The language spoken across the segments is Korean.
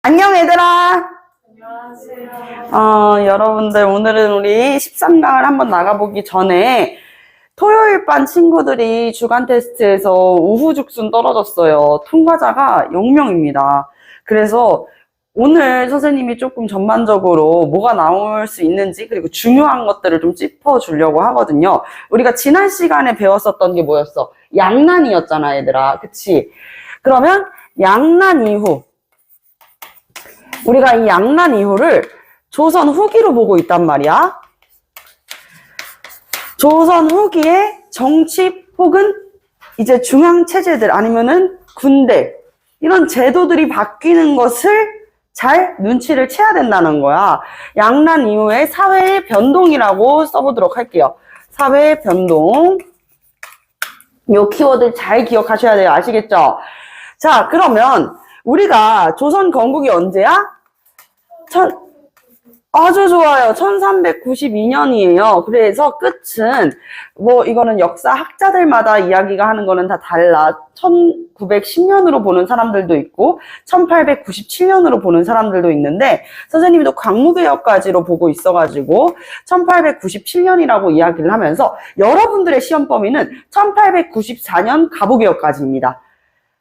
안녕 얘들아. 안녕하세요. 여러분들 오늘은 우리 13강을 한번 나가보기 전에 토요일 반 친구들이 주간 테스트에서 우후죽순 떨어졌어요. 통과자가 0명입니다. 그래서 오늘 선생님이 조금 전반적으로 뭐가 나올 수 있는지 그리고 중요한 것들을 좀 짚어주려고 하거든요. 우리가 지난 시간에 배웠었던 게 뭐였어? 양난이었잖아 얘들아. 그치? 그러면 양난 이후 우리가 이 양난 이후를 조선 후기로 보고 있단 말이야. 조선 후기의 정치 혹은 이제 중앙체제들 아니면은 군대 이런 제도들이 바뀌는 것을 잘 눈치를 채야 된다는 거야. 양난 이후의 사회의 변동이라고 써보도록 할게요. 사회의 변동. 요 키워드 잘 기억하셔야 돼요. 아시겠죠? 자, 그러면 우리가 조선 건국이 언제야? 아주 좋아요. 1392년이에요. 그래서 끝은 이거는 역사 학자들마다 이야기가 하는 거는 다 달라. 1910년으로 보는 사람들도 있고 1897년으로 보는 사람들도 있는데 선생님도 광무개혁까지로 보고 있어가지고 1897년이라고 이야기를 하면서 여러분들의 시험 범위는 1894년 가부개혁까지입니다.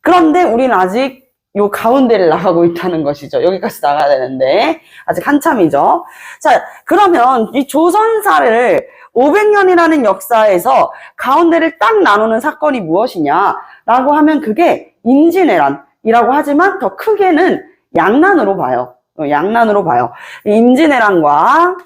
그런데 우리는 아직 요 가운데를 나가고 있다는 것이죠. 여기까지 나가야 되는데 아직 한참이죠. 자, 그러면 이 조선사를 500년이라는 역사에서 가운데를 딱 나누는 사건이 무엇이냐라고 하면 그게 임진왜란이라고 하지만 더 크게는 양난으로 봐요. 양난으로 봐요. 임진왜란과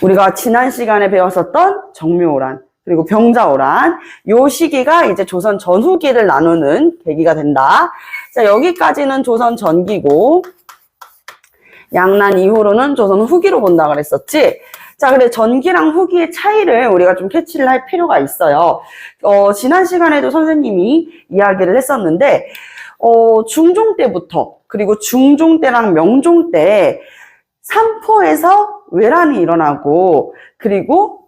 우리가 지난 시간에 배웠었던 정묘호란 그리고 병자호란 요 시기가 이제 조선 전후기를 나누는 계기가 된다. 자, 여기까지는 조선 전기고 양난 이후로는 조선 후기로 본다 그랬었지. 자, 근데 전기랑 후기의 차이를 우리가 좀 캐치를 할 필요가 있어요. 지난 시간에도 선생님이 이야기를 했었는데 중종 때부터 그리고 중종 때랑 명종 때 삼포에서 외란이 일어나고 그리고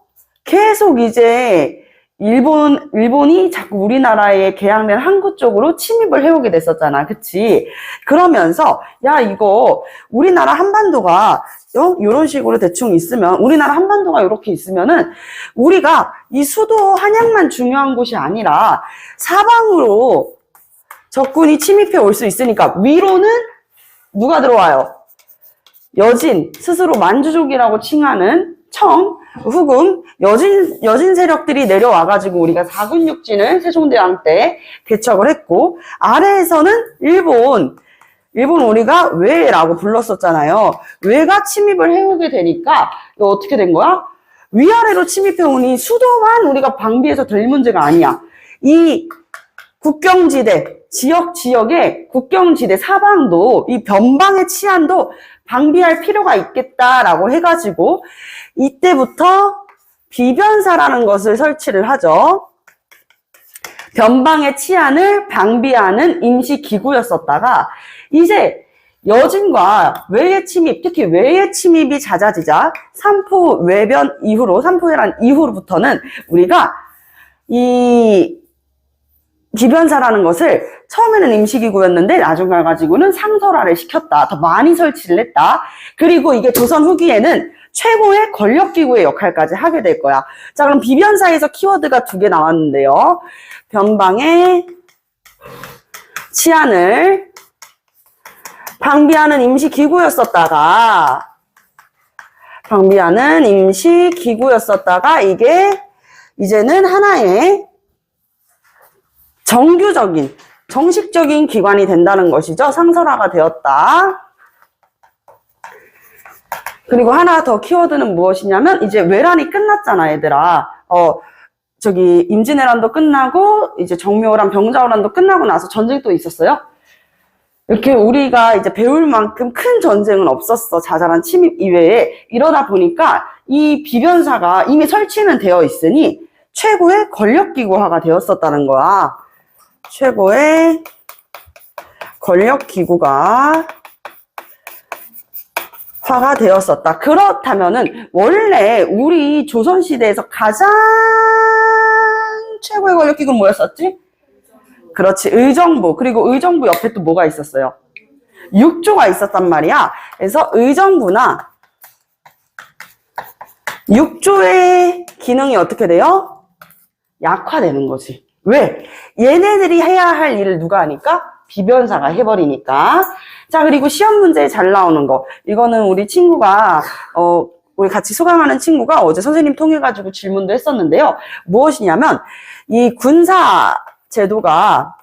계속 이제 일본이 자꾸 우리나라에 개항된 항구 쪽으로 침입을 해오게 됐었잖아. 그치? 그러면서, 야, 이거, 우리나라 한반도가, 요런 식으로 대충 있으면, 우리나라 한반도가 이렇게 있으면은, 우리가 이 수도 한양만 중요한 곳이 아니라, 사방으로 적군이 침입해 올 수 있으니까, 위로는 누가 들어와요? 여진, 스스로 만주족이라고 칭하는 후금, 여진 세력들이 내려와가지고 우리가 사군육진을 세종대왕 때 개척을 했고, 아래에서는 일본 우리가 외라고 불렀었잖아요. 외가 침입을 해오게 되니까, 이거 어떻게 된 거야? 위아래로 침입해오니 수도만 우리가 방비해서 될 문제가 아니야. 이 국경지대, 지역의 국경지대 사방도, 이 변방의 치안도 방비할 필요가 있겠다라고 해가지고, 이때부터 비변사라는 것을 설치를 하죠. 변방의 치안을 방비하는 임시기구였었다가 이제 여진과 외의 침입, 특히 외의 침입이 잦아지자 삼포외란 이후로부터는 우리가 이 비변사라는 것을 처음에는 임시기구였는데 나중 가가지고는 상설화를 시켰다. 더 많이 설치를 했다. 그리고 이게 조선 후기에는 최고의 권력기구의 역할까지 하게 될 거야. 자, 그럼 비변사에서 키워드가 2개 나왔는데요. 변방의 치안을 방비하는 임시기구였었다가 이게 이제는 하나의 정식적인 기관이 된다는 것이죠. 상설화가 되었다. 그리고 하나 더 키워드는 무엇이냐면 이제 외란이 끝났잖아 얘들아. 임진왜란도 끝나고 이제 정묘호란 병자호란도 끝나고 나서 전쟁 또 있었어요. 이렇게 우리가 이제 배울 만큼 큰 전쟁은 없었어. 자잘한 침입 이외에. 이러다 보니까 이 비변사가 이미 설치는 되어 있으니 최고의 권력기구화가 되었었다는 거야. 최고의 권력기구가 화가 되었었다. 그렇다면은 원래 우리 조선시대에서 가장 최고의 권력기구는 뭐였었지? 그렇지, 의정부. 그리고 의정부 옆에 또 뭐가 있었어요? 육조가 있었단 말이야. 그래서 의정부나 육조의 기능이 어떻게 돼요? 약화되는 거지. 왜? 얘네들이 해야 할 일을 누가 하니까? 비변사가 해버리니까. 자, 그리고 시험 문제에 잘 나오는 거. 이거는 우리 친구가, 우리 같이 수강하는 친구가 어제 선생님 통해가지고 질문도 했었는데요. 무엇이냐면, 이 군사 제도가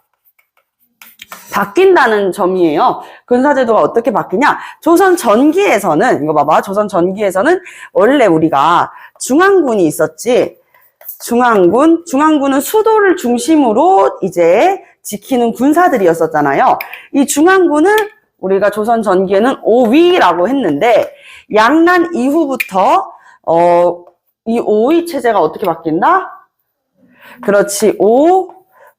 바뀐다는 점이에요. 군사제도가 어떻게 바뀌냐? 조선 전기에서는, 이거 봐봐. 조선 전기에서는 원래 우리가 중앙군이 있었지. 중앙군은 수도를 중심으로 이제 지키는 군사들이었었잖아요. 이 중앙군을 우리가 조선 전기에는 오위라고 했는데, 양난 이후부터, 이 오위 체제가 어떻게 바뀐다? 그렇지.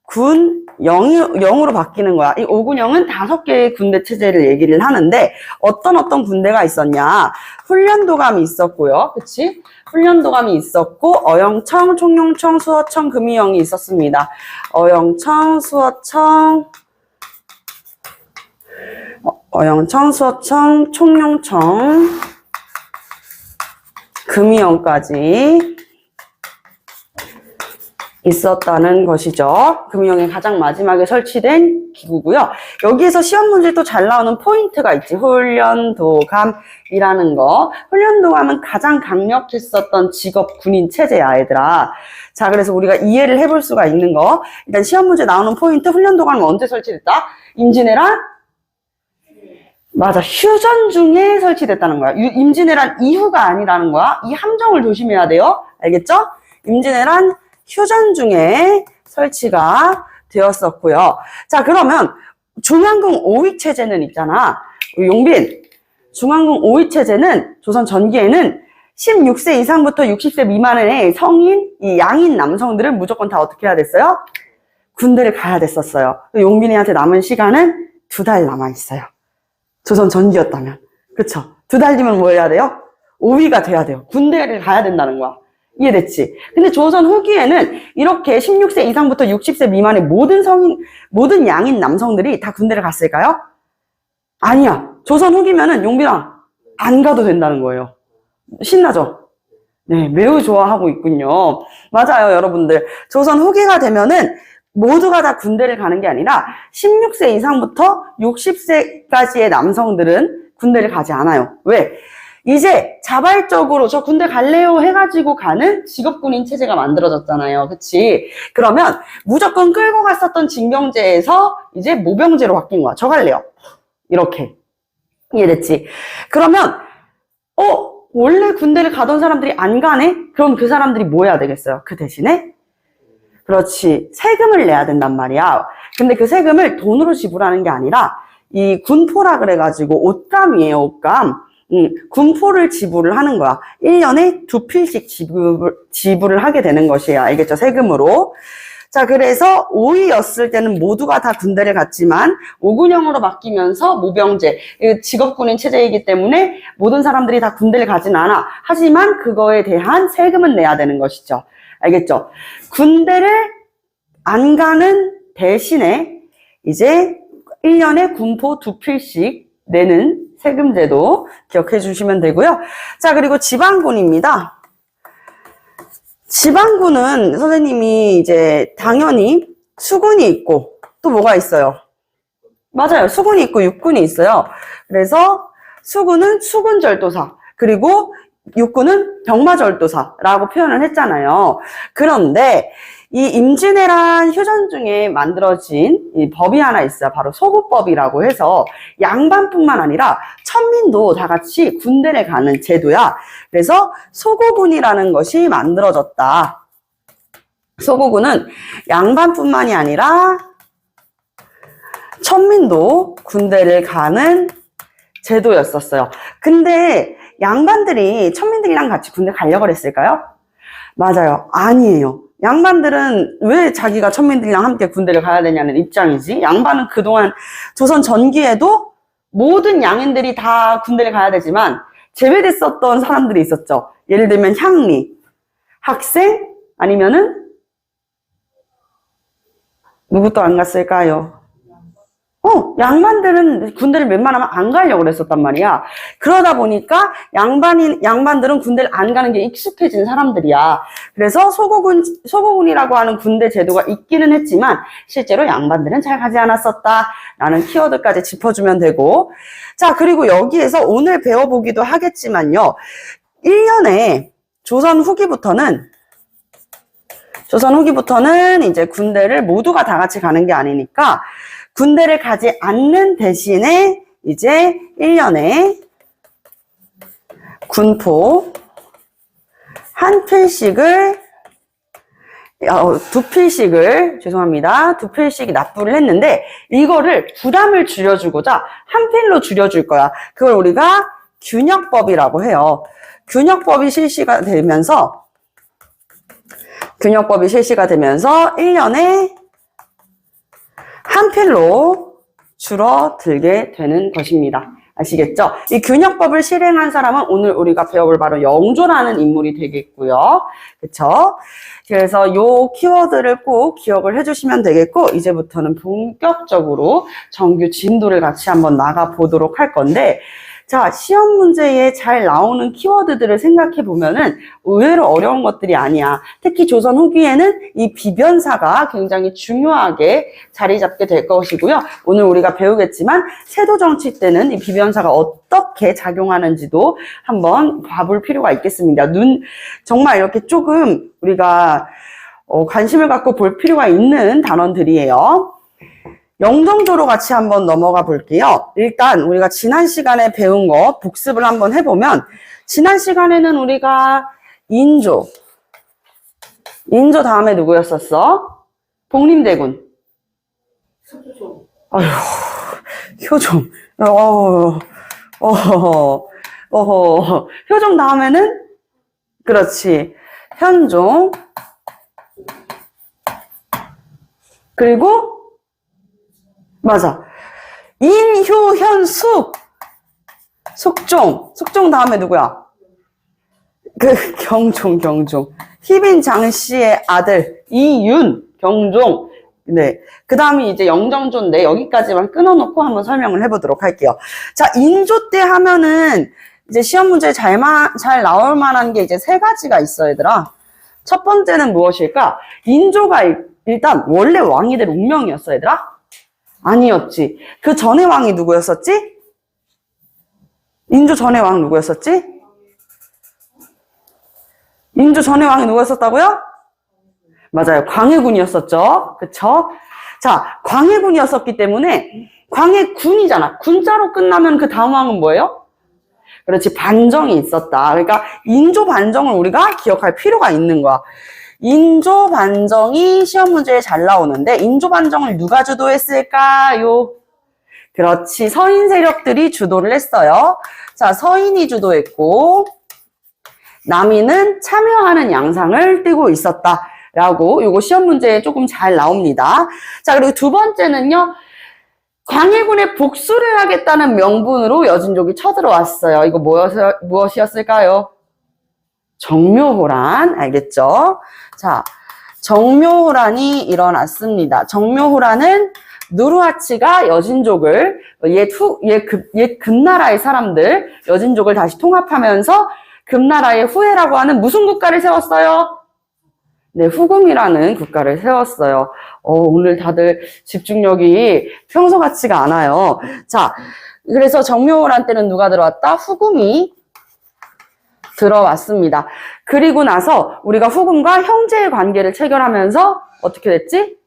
군 0으로 바뀌는 거야. 이 5군형은 5개의 군대 체제를 얘기를 하는데 어떤 군대가 있었냐. 훈련도감이 있었고요. 그치? 훈련도감이 있었고 어영청, 총용청, 수어청, 금이영이 있었습니다. 어영청, 수어청, 총용청, 금이영까지 있었다는 것이죠. 금이영의 가장 마지막에 설치된 기구고요. 여기에서 시험 문제 또 잘 나오는 포인트가 있지. 훈련도감이라는 거. 훈련도감은 가장 강력했었던 직업 군인 체제야, 얘들아. 자, 그래서 우리가 이해를 해볼 수가 있는 거. 일단 시험 문제 나오는 포인트, 훈련도감은 언제 설치됐다? 임진왜란? 맞아. 휴전 중에 설치됐다는 거야. 임진왜란 이후가 아니라는 거야. 이 함정을 조심해야 돼요. 알겠죠? 임진왜란 휴전 중에 설치가 되었었고요. 자, 그러면 중앙군 5위 체제는 있잖아. 용빈, 중앙군 5위 체제는 조선 전기에는 16세 이상부터 60세 미만의 성인, 이 양인 남성들은 무조건 다 어떻게 해야 됐어요? 군대를 가야 됐었어요. 용빈이한테 남은 시간은 2달 남아있어요. 조선 전기였다면. 그쵸? 2달 뒤면 뭐 해야 돼요? 5위가 돼야 돼요. 군대를 가야 된다는 거야. 이해됐지? 근데 조선 후기에는 이렇게 16세 이상부터 60세 미만의 모든 양인 남성들이 다 군대를 갔을까요? 아니야. 조선 후기면은 용빈아, 안 가도 된다는 거예요. 신나죠? 네, 매우 좋아하고 있군요. 맞아요, 여러분들. 조선 후기가 되면은 모두가 다 군대를 가는 게 아니라 16세 이상부터 60세까지의 남성들은 군대를 가지 않아요. 왜? 이제 자발적으로 저 군대 갈래요 해가지고 가는 직업군인 체제가 만들어졌잖아요. 그치? 그러면 무조건 끌고 갔었던 징병제에서 이제 모병제로 바뀐 거야. 저 갈래요. 이렇게. 이해됐지? 그러면 원래 군대를 가던 사람들이 안 가네? 그럼 그 사람들이 뭐 해야 되겠어요? 그 대신에? 그렇지. 세금을 내야 된단 말이야. 근데 그 세금을 돈으로 지불하는 게 아니라 이 군포라 그래가지고 옷감이에요. 옷감. 군포를 지불을 하는 거야. 1년에 2필씩 지불을 하게 되는 것이에요. 알겠죠? 세금으로. 자, 그래서 5위였을 때는 모두가 다 군대를 갔지만 5군형으로 바뀌면서 모병제, 직업군인 체제이기 때문에 모든 사람들이 다 군대를 가진 않아. 하지만 그거에 대한 세금은 내야 되는 것이죠. 알겠죠? 군대를 안 가는 대신에 이제 1년에 군포 2필씩 내는 세금제도 기억해 주시면 되고요. 자, 그리고 지방군입니다. 지방군은 선생님이 이제 당연히 수군이 있고 또 뭐가 있어요? 맞아요. 수군이 있고 육군이 있어요. 그래서 수군은 수군절도사, 그리고 육군은 병마절도사라고 표현을 했잖아요. 그런데 이 임진왜란 휴전 중에 만들어진 이 법이 하나 있어요. 바로 소구법이라고 해서 양반뿐만 아니라 천민도 다 같이 군대를 가는 제도야. 그래서 소구군이라는 것이 만들어졌다. 소구군은 양반뿐만이 아니라 천민도 군대를 가는 제도였었어요. 근데 양반들이 천민들이랑 같이 군대 가려고 했을까요? 맞아요. 아니에요. 양반들은 왜 자기가 천민들이랑 함께 군대를 가야 되냐는 입장이지. 양반은 그동안 조선 전기에도 모든 양인들이 다 군대를 가야 되지만 제외됐었던 사람들이 있었죠. 예를 들면 향리, 학생, 아니면은 누구 또 안 갔을까요? 양반들은 군대를 웬만하면 안 가려고 그랬었단 말이야. 그러다 보니까 양반들은 군대를 안 가는 게 익숙해진 사람들이야. 그래서 소고군이라고 하는 군대 제도가 있기는 했지만, 실제로 양반들은 잘 가지 않았었다라는 키워드까지 짚어주면 되고. 자, 그리고 여기에서 오늘 배워보기도 하겠지만요. 1년에 조선 후기부터는 이제 군대를 모두가 다 같이 가는 게 아니니까, 군대를 가지 않는 대신에 이제 1년에 군포 한 필씩을 두 필씩 납부를 했는데, 이거를 부담을 줄여주고자 한 필로 줄여줄 거야. 그걸 우리가 균역법이라고 해요. 균역법이 실시가 되면서 1년에 한 필로 줄어들게 되는 것입니다. 아시겠죠? 이 균역법을 실행한 사람은 오늘 우리가 배워볼 바로 영조라는 인물이 되겠고요. 그쵸? 그래서 요 키워드를 꼭 기억을 해주시면 되겠고, 이제부터는 본격적으로 정규 진도를 같이 한번 나가 보도록 할 건데, 자, 시험 문제에 잘 나오는 키워드들을 생각해 보면은 의외로 어려운 것들이 아니야. 특히 조선 후기에는 이 비변사가 굉장히 중요하게 자리 잡게 될 것이고요. 오늘 우리가 배우겠지만 세도 정치 때는 이 비변사가 어떻게 작용하는지도 한번 봐볼 필요가 있겠습니다. 정말 이렇게 조금 우리가 관심을 갖고 볼 필요가 있는 단원들이에요. 영정조로 같이 한번 넘어가 볼게요. 일단 우리가 지난 시간에 배운 거 복습을 한번 해보면, 지난 시간에는 우리가 인조 다음에 누구였었어? 복림대군. 아휴, 효종. 효종 다음에는, 그렇지, 현종. 그리고 맞아, 인효현숙. 숙종 다음에 누구야? 경종. 희빈 장씨의 아들 이윤, 경종. 네, 그 다음이 이제 영정조인데 여기까지만 끊어놓고 한번 설명을 해보도록 할게요. 자, 인조 때 하면은 이제 시험 문제에 잘 나올 만한 게 이제 세 가지가 있어, 얘들아. 첫 번째는 무엇일까? 인조가 일단 원래 왕이 될 운명이었어, 얘들아? 아니었지. 그 전에 왕이 누구였었지? 인조 전에 왕 누구였었지? 인조 전에 왕이 누구였었다고요? 맞아요. 광해군이었었죠. 그쵸? 자, 광해군이었었기 때문에 광해군이잖아. 군자로 끝나면 그 다음 왕은 뭐예요? 그렇지, 반정이 있었다. 그러니까 인조 반정을 우리가 기억할 필요가 있는 거야. 인조 반정이 시험 문제에 잘 나오는데, 인조 반정을 누가 주도했을까요? 그렇지, 서인 세력들이 주도를 했어요. 자, 서인이 주도했고 남인은 참여하는 양상을 띠고 있었다라고, 요거 시험 문제에 조금 잘 나옵니다. 자, 그리고 두 번째는요, 광해군의 복수를 하겠다는 명분으로 여진족이 쳐들어왔어요. 이거 무엇이었을까요? 정묘호란, 알겠죠? 자, 정묘호란이 일어났습니다. 정묘호란은 누르하치가 여진족을, 옛 금나라의 사람들, 여진족을 다시 통합하면서 금나라의 후예라고 하는 무슨 국가를 세웠어요? 네, 후금이라는 국가를 세웠어요. 오늘 다들 집중력이 평소 같지가 않아요. 자, 그래서 정묘호란 때는 누가 들어왔다? 후금이 들어왔습니다. 그리고 나서 우리가 후금과 형제의 관계를 체결하면서 어떻게 됐지?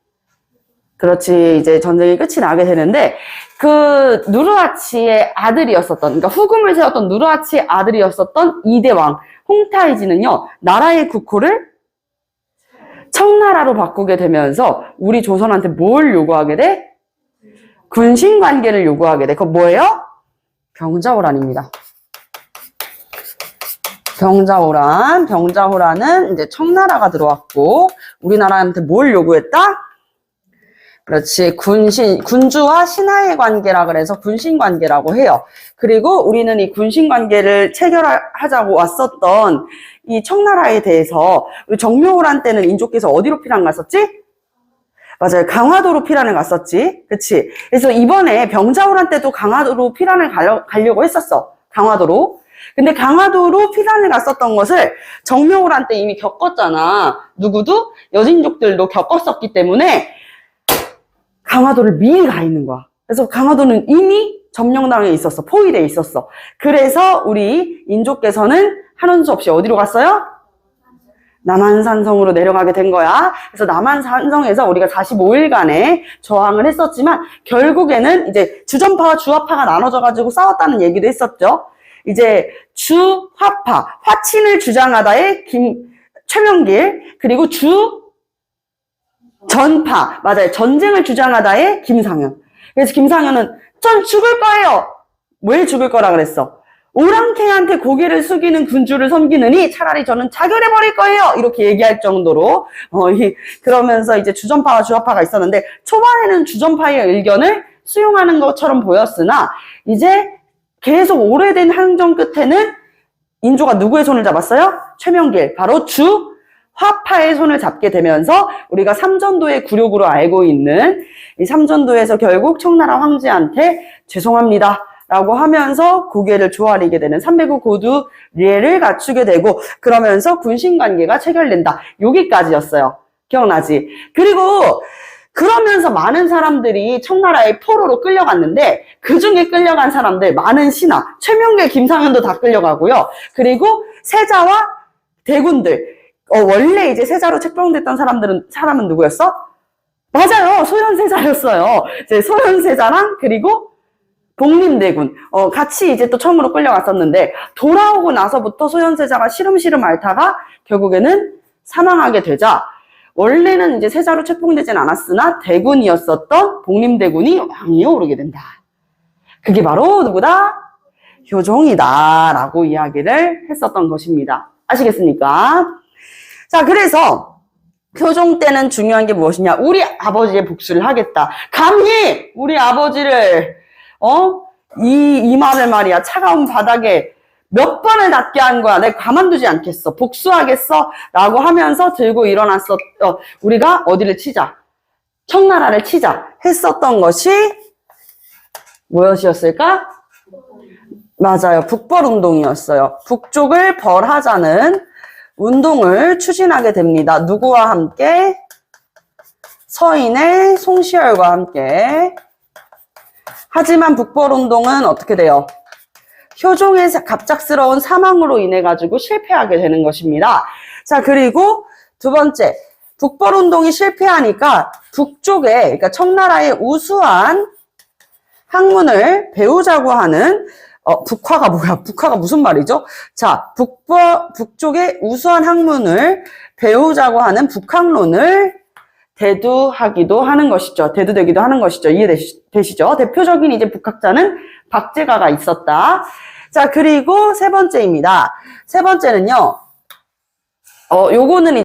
그렇지, 이제 전쟁이 끝이 나게 되는데, 그 누르하치의 아들이었었던, 그러니까 후금을 세웠던 누르하치의 아들이었었던 이대왕 홍타이지는요, 나라의 국호를 청나라로 바꾸게 되면서 우리 조선한테 뭘 요구하게 돼? 군신 관계를 요구하게 돼. 그거 뭐예요? 병자호란입니다. 병자호란은 이제 청나라가 들어왔고, 우리나라한테 뭘 요구했다? 그렇지, 군주와 신하의 관계라 그래서 군신 관계라고 해요. 그리고 우리는 이 군신 관계를 체결하자고 왔었던 이 청나라에 대해서, 우리 정묘호란 때는 인조께서 어디로 피난 갔었지? 맞아요. 강화도로 피란을 갔었지. 그치? 그래서 이번에 병자호란 때도 강화도로 피란을 가려고 했었어. 강화도로. 근데 강화도로 피란을 갔었던 것을 정묘호란 때 이미 겪었잖아. 누구도? 여진족들도 겪었었기 때문에 강화도를 미리 가 있는 거야. 그래서 강화도는 이미 점령당에 있었어. 포위돼 있었어. 그래서 우리 인조께서는 하는 수 없이 어디로 갔어요? 남한산성으로 내려가게 된 거야. 그래서 남한산성에서 우리가 45일간의 저항을 했었지만 결국에는 이제 주전파와 주화파가 나눠져가지고 싸웠다는 얘기도 했었죠. 이제 주화파, 화친을 주장하다의 최명길, 그리고 전파, 맞아요. 전쟁을 주장하다의 김상현. 그래서 김상현은 전 죽을 거예요. 왜 죽을 거라 그랬어? 오랑캐한테 고개를 숙이는 군주를 섬기느니 차라리 저는 자결해버릴 거예요. 이렇게 얘기할 정도로 그러면서 이제 주전파와 주화파가 있었는데 초반에는 주전파의 의견을 수용하는 것처럼 보였으나 이제 계속 오래된 항전 끝에는 인조가 누구의 손을 잡았어요? 최명길, 바로 주화파의 손을 잡게 되면서 우리가 삼전도의 굴욕으로 알고 있는 이 삼전도에서 결국 청나라 황제한테 죄송합니다 라고 하면서 고개를 조아리게 되는 300호 고두례를 갖추게 되고 그러면서 군신관계가 체결된다. 여기까지였어요. 기억나지? 그리고 그러면서 많은 사람들이 청나라의 포로로 끌려갔는데 그 중에 끌려간 사람들 많은 신하, 최명길, 김상현도 다 끌려가고요. 그리고 세자와 대군들 원래 이제 세자로 책봉됐던 사람은 누구였어? 맞아요. 소현세자였어요. 이제 소현세자랑 그리고 복림대군 같이 이제 또 처음으로 끌려갔었는데 돌아오고 나서부터 소현세자가 시름시름 앓다가 결국에는 사망하게 되자 원래는 이제 세자로 책봉되진 않았으나 대군이었었던 복림대군이 왕위에 오르게 된다. 그게 바로 누구다? 효종이다 라고 이야기를 했었던 것입니다. 아시겠습니까? 자, 그래서 효종 때는 중요한 게 무엇이냐? 우리 아버지의 복수를 하겠다. 감히 우리 아버지를 이 말을 말이야. 차가운 바닥에 몇 번을 닿게 한 거야. 내가 가만두지 않겠어. 복수하겠어. 라고 하면서 들고 일어났어. 우리가 어디를 치자. 청나라를 치자. 했었던 것이 무엇이었을까? 맞아요. 북벌운동이었어요. 북쪽을 벌하자는 운동을 추진하게 됩니다. 누구와 함께? 서인의 송시열과 함께. 하지만 북벌운동은 어떻게 돼요? 효종의 갑작스러운 사망으로 인해 가지고 실패하게 되는 것입니다. 자, 그리고 두 번째, 북벌운동이 실패하니까 북쪽에, 그러니까 청나라의 우수한 학문을 배우자고 하는 북화가 뭐야? 북화가 무슨 말이죠? 자, 북쪽의 우수한 학문을 배우자고 하는 북학론을 대두하기도 하는 것이죠. 대두되기도 하는 것이죠. 이해되시죠? 대표적인 이제 북학자는 박제가가 있었다. 자, 그리고 세 번째입니다. 세 번째는요, 요거는